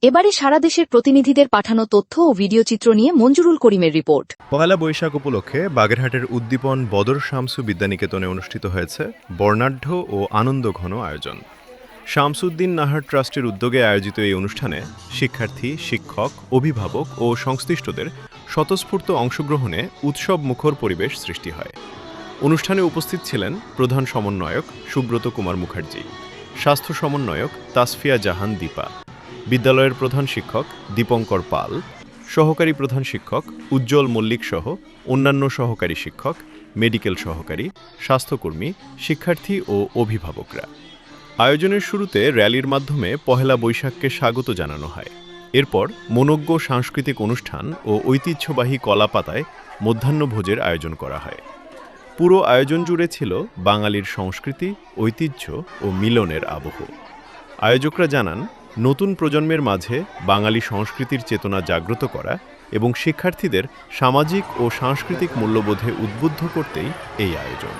এবারে সারা দেশের প্রতিনিধিদের পাঠানো তথ্য ও ভিডিওচিত্র নিয়ে মঞ্জুরুল করিমের রিপোর্ট। পহেলা বৈশাখ উপলক্ষে বাগেরহাটের উদ্দীপন বদর শামসু বিদ্যানিকেতনে অনুষ্ঠিত হয়েছে বর্ণাঢ্য ও আনন্দঘন আয়োজন। শামসুদ্দিন নাহার ট্রাস্টের উদ্যোগে আয়োজিত এই অনুষ্ঠানে শিক্ষার্থী, শিক্ষক, অভিভাবক ও সংশ্লিষ্টদের স্বতঃস্ফূর্ত অংশগ্রহণে উৎসবমুখর পরিবেশ সৃষ্টি হয়। অনুষ্ঠানে উপস্থিত ছিলেন প্রধান সমন্বয়ক সুব্রত কুমার মুখার্জি, স্বাস্থ্য সমন্বয়ক তাসফিয়া জাহান দীপা, বিদ্যালয়ের প্রধান শিক্ষক দীপঙ্কর পাল, সহকারী প্রধান শিক্ষক উজ্জ্বল মল্লিক সহ অন্যান্য সহকারী শিক্ষক, মেডিকেল সহকারী, স্বাস্থ্যকর্মী, শিক্ষার্থী ও অভিভাবকরা। আয়োজনের শুরুতে র্যালির মাধ্যমে পহেলা বৈশাখকে স্বাগত জানানো হয়। এরপর মনোজ্ঞ সাংস্কৃতিক অনুষ্ঠান ও ঐতিহ্যবাহী কলাপাতায় মধ্যাহ্নভোজের আয়োজন করা হয়। পুরো আয়োজন জুড়ে ছিল বাঙালির সংস্কৃতি, ঐতিহ্য ও মিলনের আবহ। আয়োজকরা জানান, নতুন প্রজন্মের মাঝে বাঙালি সংস্কৃতির চেতনা জাগ্রত করা এবং শিক্ষার্থীদের সামাজিক ও সাংস্কৃতিক মূল্যবোধে উদ্বুদ্ধ করতেই এই আয়োজন।